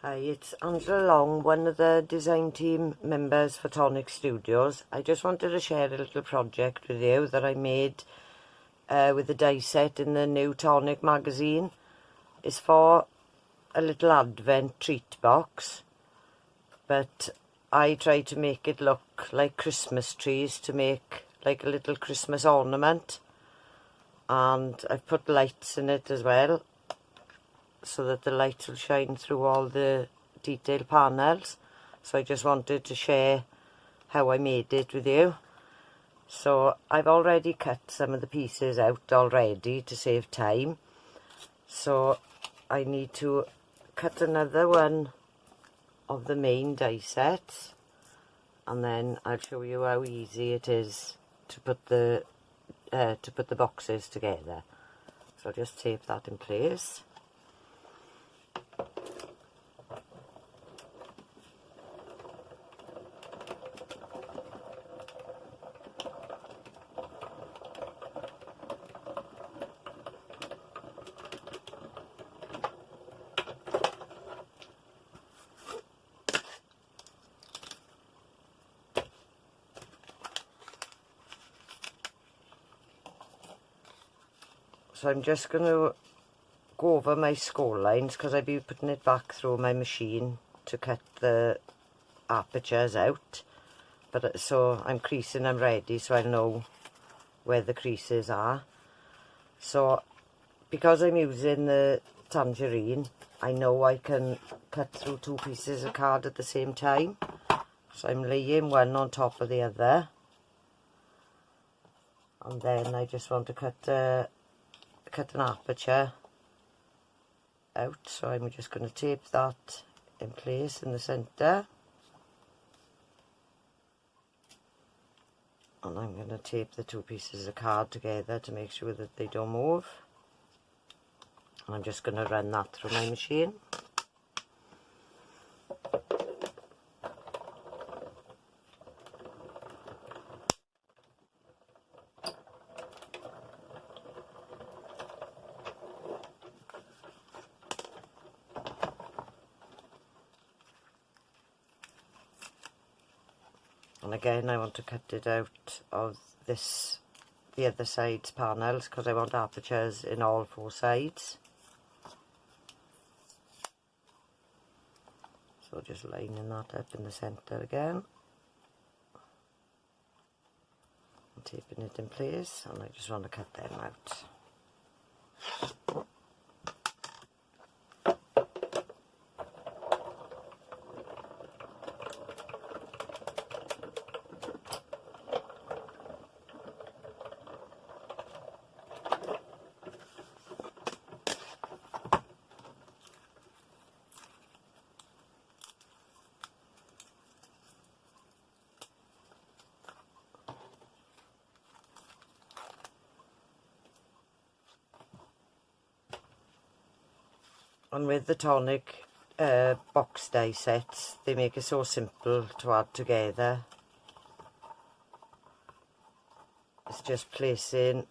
Hi, it's Angela Long, one of the design team members for Tonic Studios. I just wanted to share a little project with you that I made with the die set in the new Tonic magazine. It's for a little advent treat box, but I tried to make it look like Christmas trees to make like a little Christmas ornament, and I've put lights in it as well, so that the light will shine through all the detail panels. So I just wanted to share how I made it with you. So I've already cut some of the pieces out already to save time, so I need to cut another one of the main die sets, and then I'll show you how easy it is to put the boxes together. So I'll just tape that in place. So I'm just going to go over my score lines, because I'll be putting it back through my machine to cut the apertures out. But so I'm creasing them ready, so I know where the creases are. So because I'm using the tangerine, I know I can cut through two pieces of card at the same time. So I'm laying one on top of the other, and then I just want to cut an aperture out. So I'm just going to tape that in place in the centre, and I'm going to tape the two pieces of card together to make sure that they don't move. And I'm just going to run that through my machine. And again, I want to cut it out of the other side's panels, because I want apertures in all four sides. So just lining that up in the centre again, and taping it in place, and I just want to cut them out. And with the Tonic box die sets, they make it so simple to add together. It's just gluing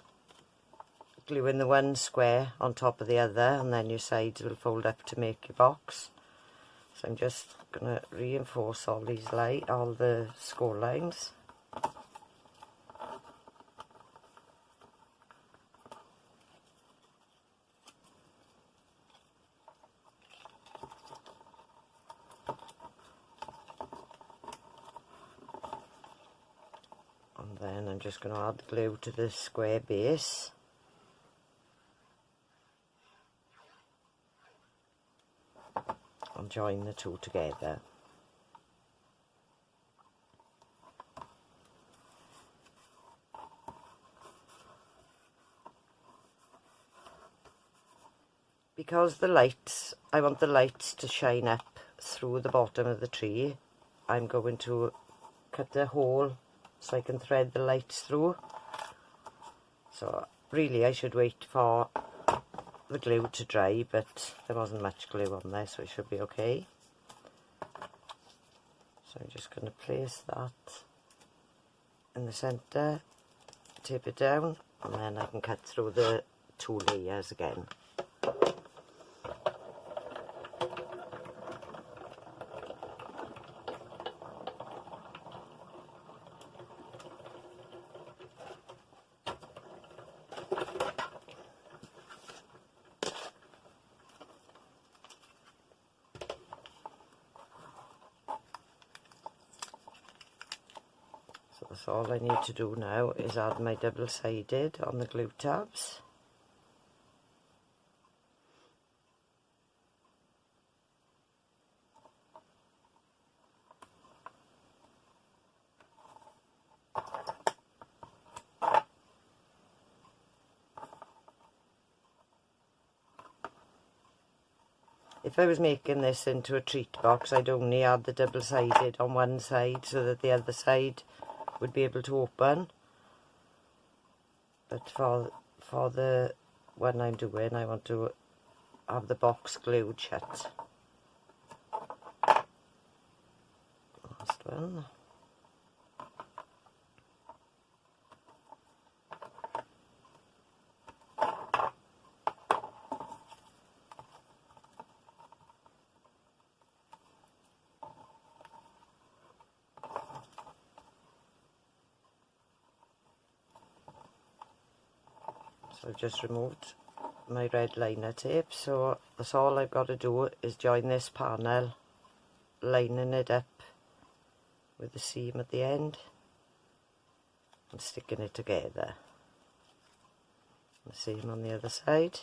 the one square on top of the other, and then your sides will fold up to make your box. So I'm just going to reinforce all the score lines. And then I'm just going to add glue to the square base. And join the two together. Because I want the lights to shine up through the bottom of the tree, I'm going to cut a hole so I can thread the lights through. So really I should wait for the glue to dry, but there wasn't much glue on there, so it should be okay. So I'm just going to place that in the centre, tape it down, and then I can cut through the two layers again. So that's all I need to do now is add my double-sided on the glue tabs. If I was making this into a treat box, I'd only add the double-sided on one side so that the other side would be able to open. But for the one I'm doing, I want to have the box glued shut. Last one. So I've just removed my red liner tape, so that's all I've got to do is join this panel, lining it up with the seam at the end and sticking it together. The same on the other side,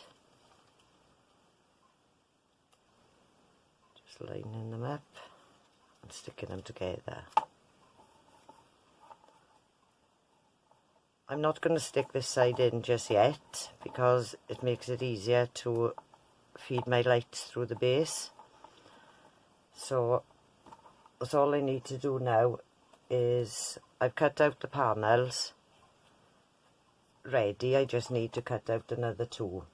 just lining them up and sticking them together. I'm not going to stick this side in just yet because it makes it easier to feed my lights through the base. So that's all I need to do now is I've cut out the panels ready, I just need to cut out another two.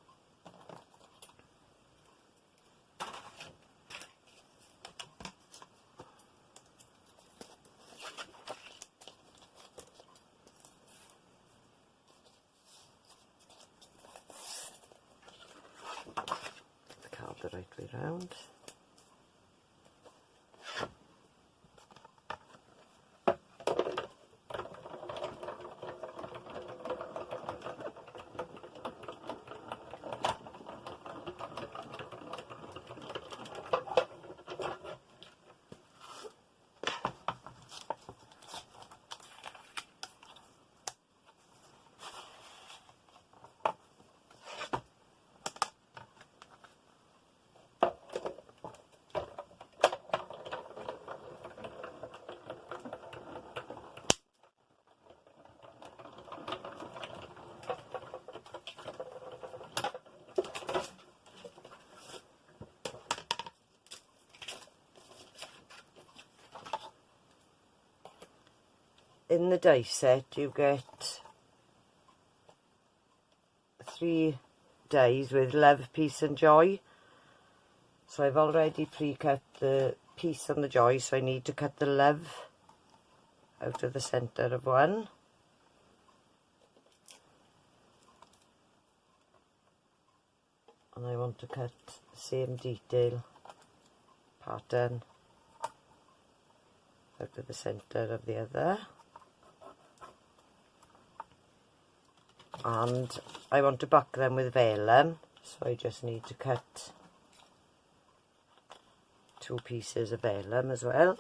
The card the right way round. In the die set you get 3 dies with love, peace and joy. So I've already pre-cut the peace and the joy, so I need to cut the love out of the centre of one. And I want to cut the same detail pattern out of the centre of the other. And I want to back them with vellum, so I just need to cut 2 pieces of vellum as well.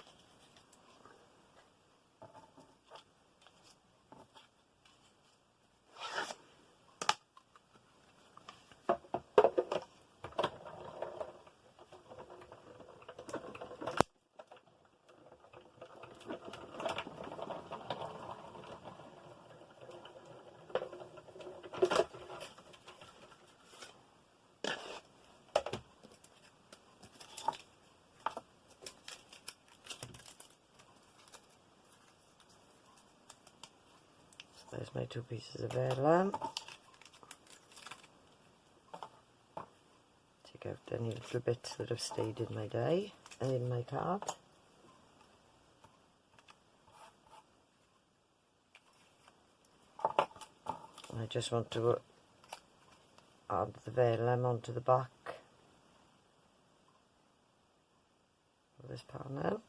There's my 2 pieces of vellum. Take out any little bits that have stayed in my die and in my card. And I just want to add the vellum onto the back of this panel.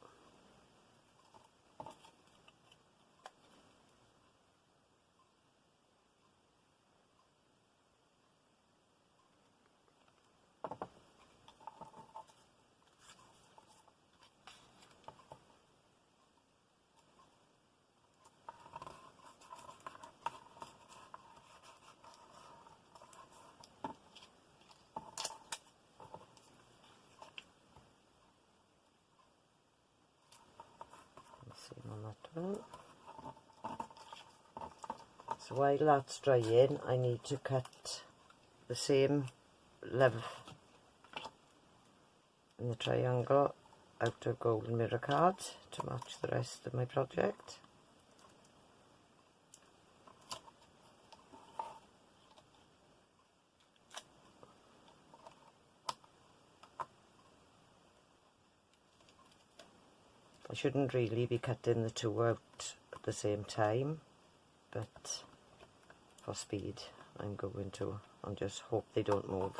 on that one. So while that's drying, I need to cut the same length in the triangle out of golden mirror card to match the rest of my project. I shouldn't really be cutting the two out at the same time, but for speed I'm going to, and just hope they don't move.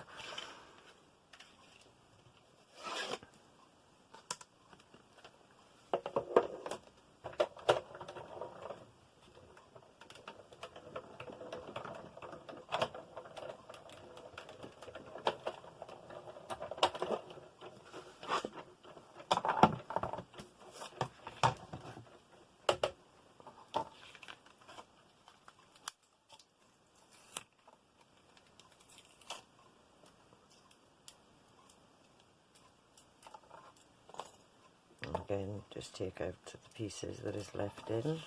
Again, just take out the pieces that is left in.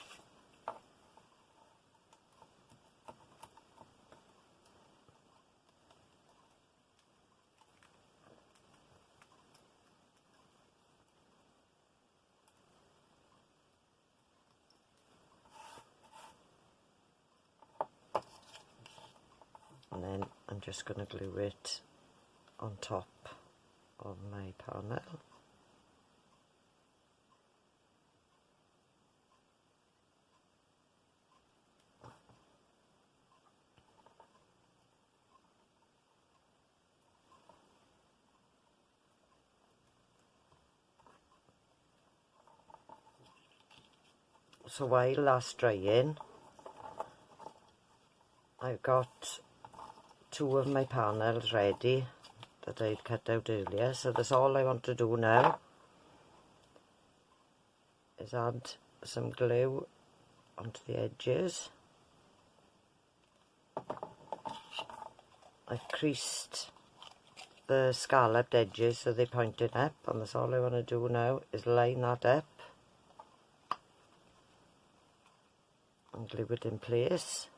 And then I'm just going to glue it on top of my panel. So while that's drying, I've got two of my panels ready that I'd cut out earlier. So that's all I want to do now, is add some glue onto the edges. I've creased the scalloped edges so they're pointing up, and that's all I want to do now is line that up and glue it in place,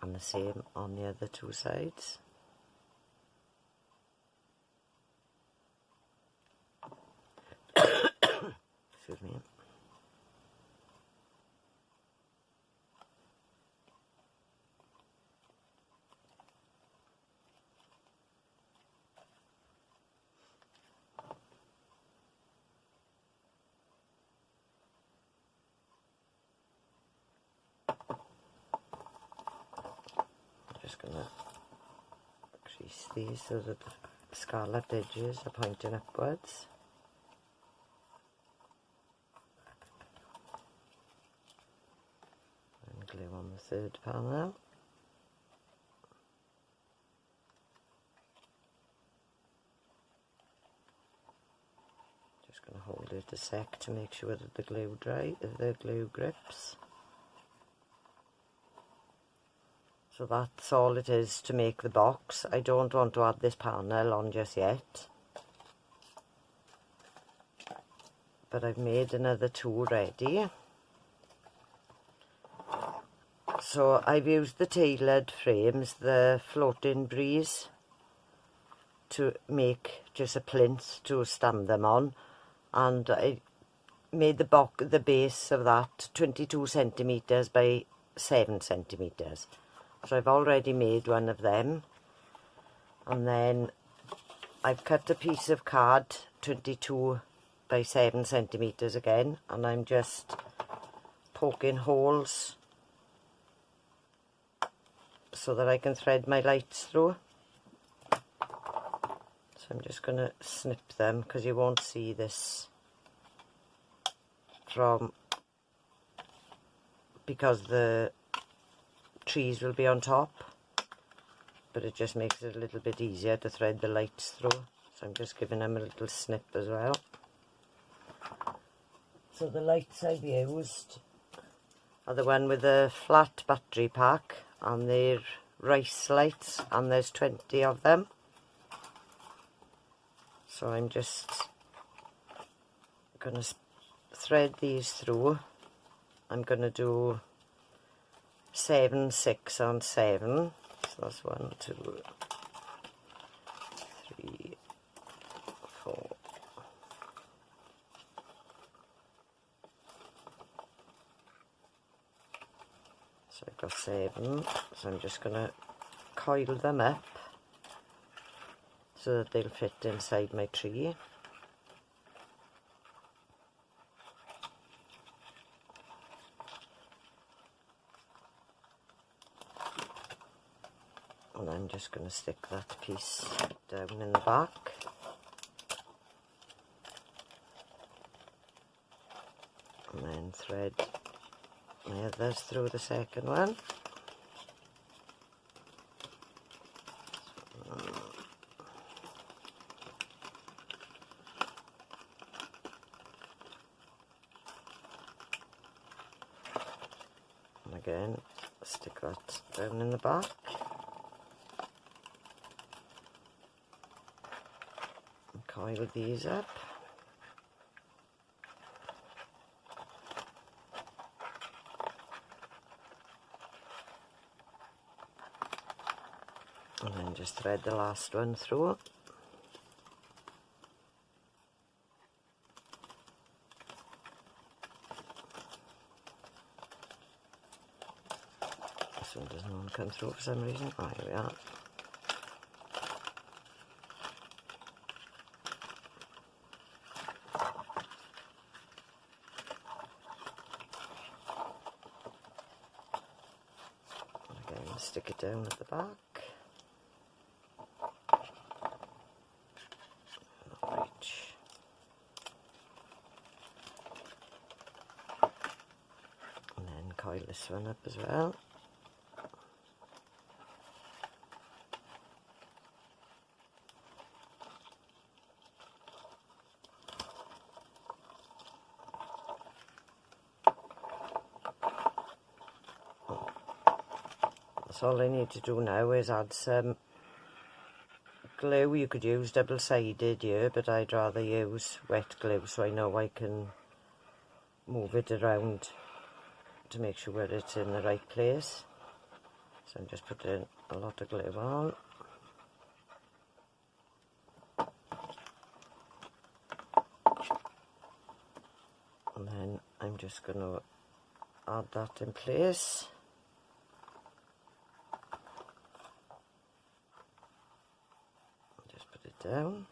and the same on the other two sides. Excuse me. Just going to crease these so that the scalloped edges are pointing upwards. And glue on the third panel. Just going to hold it a sec to make sure that the glue grips. So that's all it is to make the box. I don't want to add this panel on just yet, but I've made another two ready. So I've used the tailored frames, the floating breeze, to make just a plinth to stand them on, and I made the base of that 22 centimetres by 7 centimetres. So I've already made one of them, and then I've cut a piece of card 22 by 7 centimetres again, and I'm just poking holes so that I can thread my lights through. So I'm just going to snip them because you won't see this because the trees will be on top, but it just makes it a little bit easier to thread the lights through. So I'm just giving them a little snip as well. So the lights I've used are the one with the flat battery pack, and they're rice lights, and there's 20 of them. So I'm just going to thread these through. I'm going to do 7, 6 on 7. So that's 1, 2, 3, 4. So I've got 7. So I'm just going to coil them up so that they'll fit inside my tree. And I'm just going to stick that piece down in the back. And then thread my others through the second one. And again, stick that down in the back. And coil these up. And then just thread the last one through. This one doesn't want to come through for some reason. Oh, here we are. And again, stick it down at the back. And then coil this one up as well. So all I need to do now is add some glue. You could use double-sided here, but I'd rather use wet glue so I know I can move it around to make sure it's in the right place. So I'm just putting a lot of glue on. And then I'm just going to add that in place. Just put it down.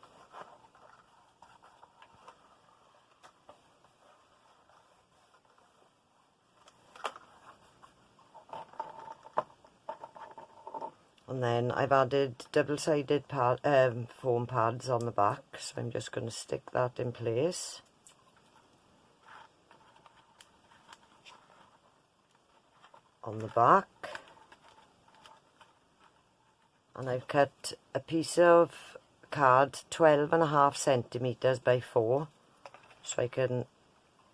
And then I've added double-sided foam pads on the back, so I'm just going to stick that in place. On the back. And I've cut a piece of card 12.5 centimetres by 4, so I can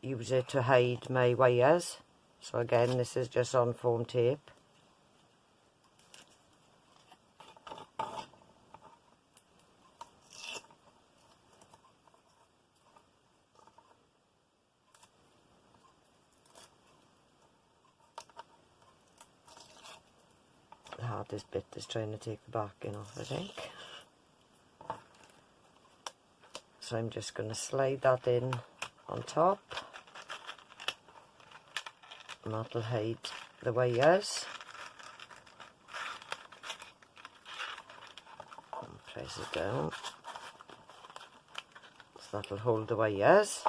use it to hide my wires. So again, this is just on foam tape. The hardest bit is trying to take the backing off, I think. So I'm just going to slide that in on top, and that'll hide the wires. And press it down, so that'll hold the wires.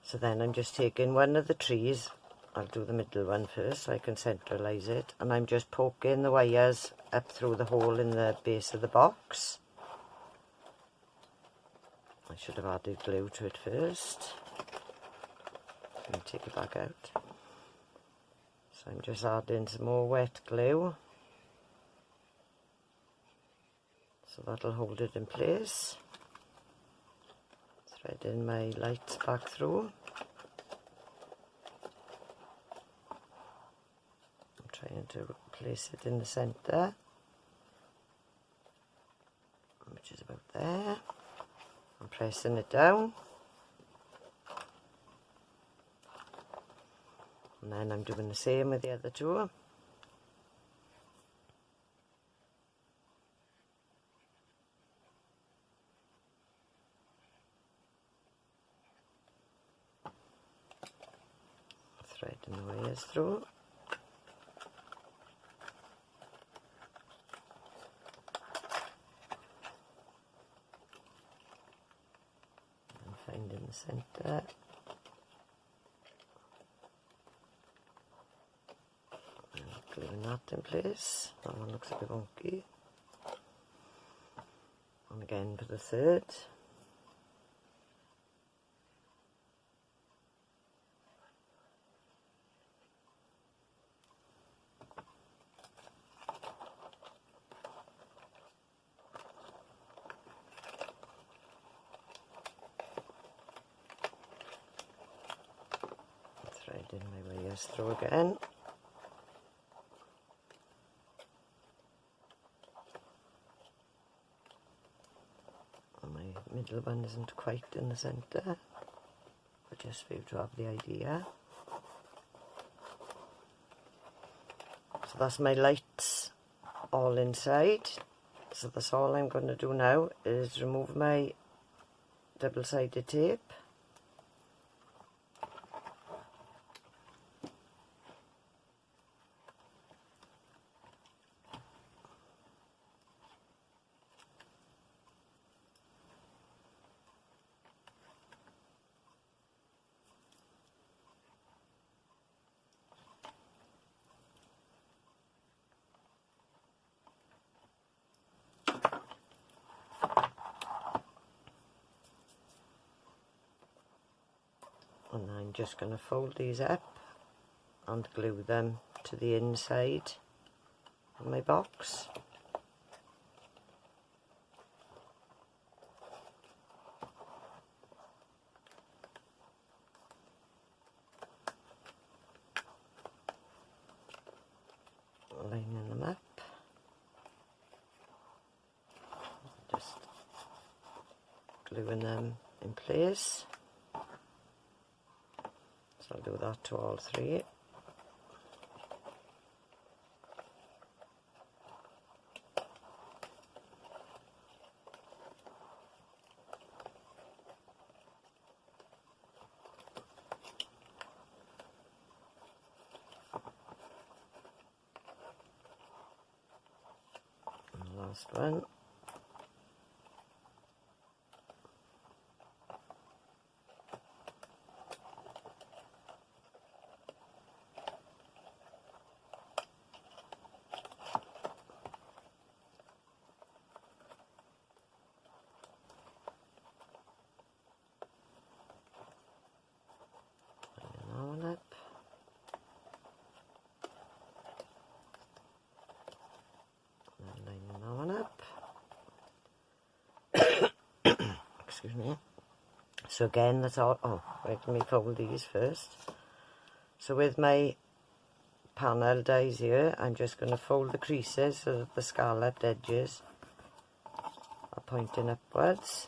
So then I'm just taking one of the trees. I'll do the middle one first so I can centralise it, and I'm just poking the wires up through the hole in the base of the box. I should have added glue to it first. Let me take it back out. So I'm just adding some more wet glue, so that'll hold it in place. Threading my lights back through. Trying to place it in the centre, which is about there. I'm pressing it down, and then I'm doing the same with the other two. Threading the wires through. And finding the centre. And gluing that in place. That one looks a bit wonky. And again for the third. Threading my wires through again. And my middle one isn't quite in the centre, but just for you to have the idea. So that's my lights all inside. So that's all I'm going to do now is remove my double-sided tape. And I'm just going to fold these up and glue them to the inside of my box. Lining them up. Just gluing them in place. So I'll do that to all three. And the last one. Up. And lining that one up. Excuse me. So again, that's all. Oh, let me fold these first. So with my panel dies here, I'm just going to fold the creases so that the scalloped edges are pointing upwards.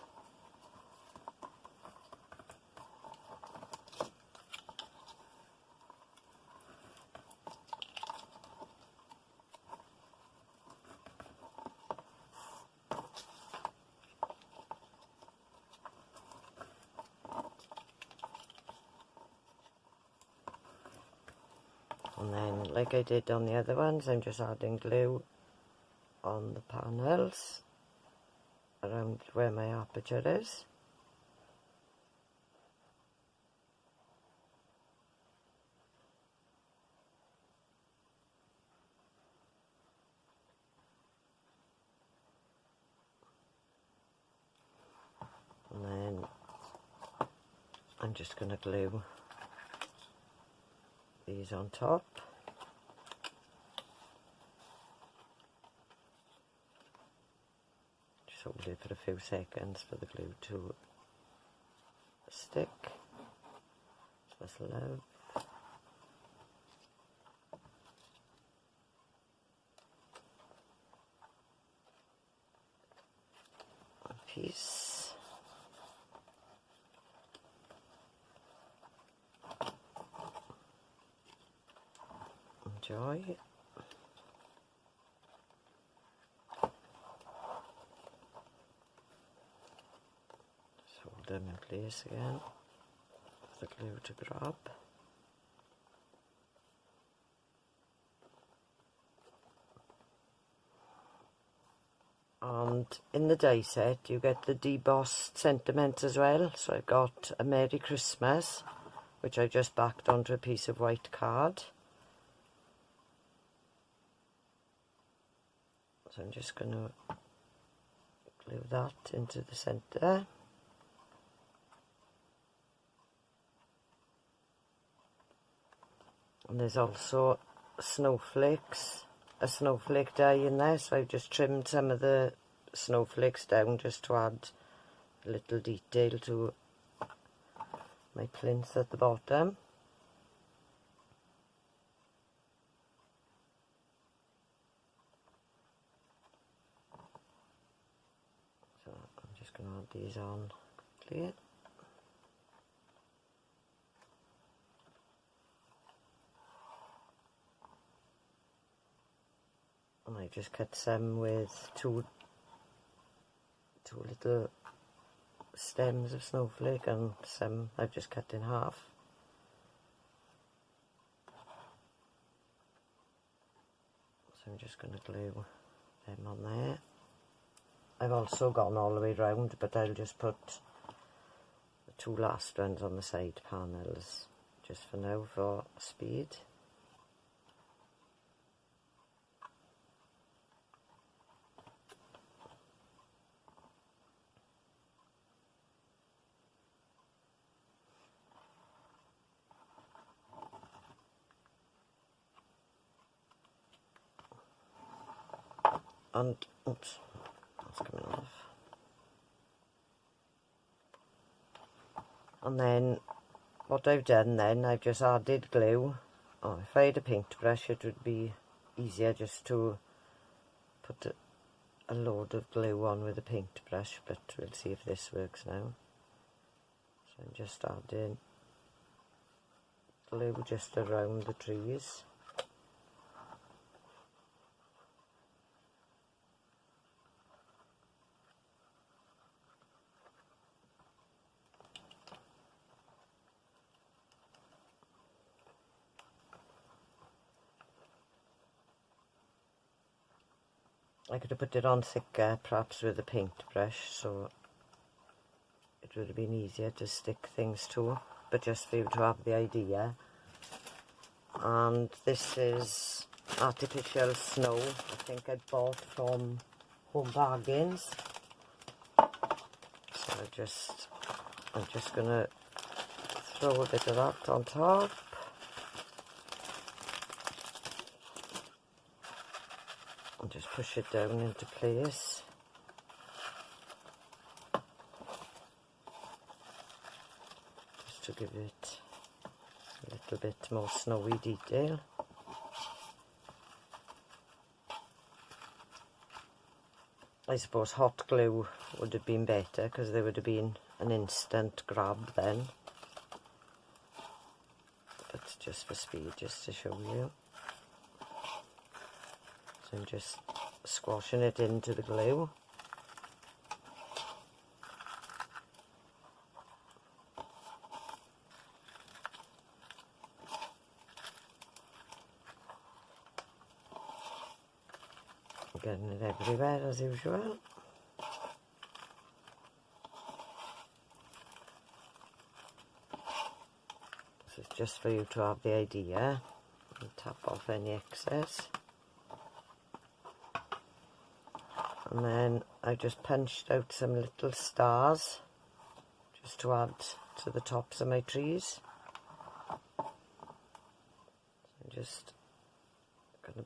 And then, like I did on the other ones, I'm just adding glue on the panels around where my aperture is. And then I'm just going to glue these on top. Just hold it for a few seconds for the glue to stick. So that's low. One piece. joy. Just hold them in place again with the glue to grab. And in the die set you get the debossed sentiment as well. So I've got a Merry Christmas, which I just backed onto a piece of white card. So I'm just going to glue that into the centre. And there's also snowflakes, a snowflake die in there, so I've just trimmed some of the snowflakes down just to add a little detail to my plinth at the bottom. So I'm just going to add these on quickly. And I just cut some with two little stems of snowflake, and some I've just cut in half. So I'm just going to glue them on there. I've also gone all the way round, but I'll just put the two last ones on the side panels just for now for speed. And, oops, that's coming off. And then, what I've done then, I've just added glue. Oh, if I had a paintbrush, it would be easier just to put a load of glue on with a paintbrush, but we'll see if this works now. So I'm just adding glue just around the trees. I could have put it on thicker, perhaps with a paintbrush, so it would have been easier to stick things to, but just for you to have the idea. And this is artificial snow, I think I bought from Home Bargains. So I'm just going to throw a bit of that on top. And just push it down into place. Just to give it a little bit more snowy detail. I suppose hot glue would have been better because there would have been an instant grab then. But just for speed, just to show you. So I'm just squashing it into the glue. Getting it everywhere as usual. This is just for you to have the idea and tap off any excess. And then I just punched out some little stars just to add to the tops of my trees. So I'm just going to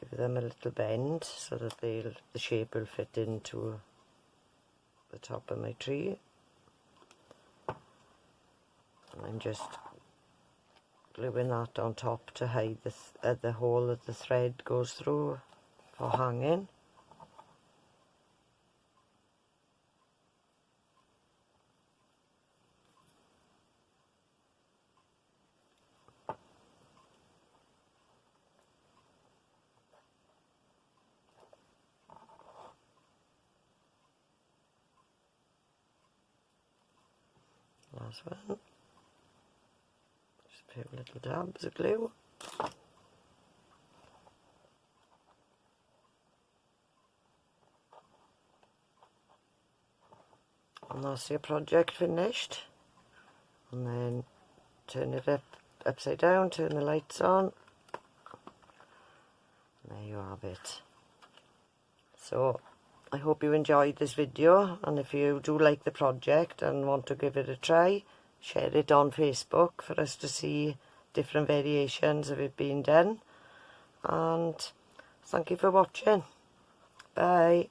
give them a little bend so that the shape will fit into the top of my tree. And I'm just gluing that on top to hide the hole that the thread goes through for hanging. last one. Just a few little dabs of glue. And that's your project finished. And then turn it upside down, turn the lights on. There you have it. So I hope you enjoyed this video, and if you do like the project and want to give it a try, share it on Facebook for us to see different variations of it being done. And thank you for watching. Bye.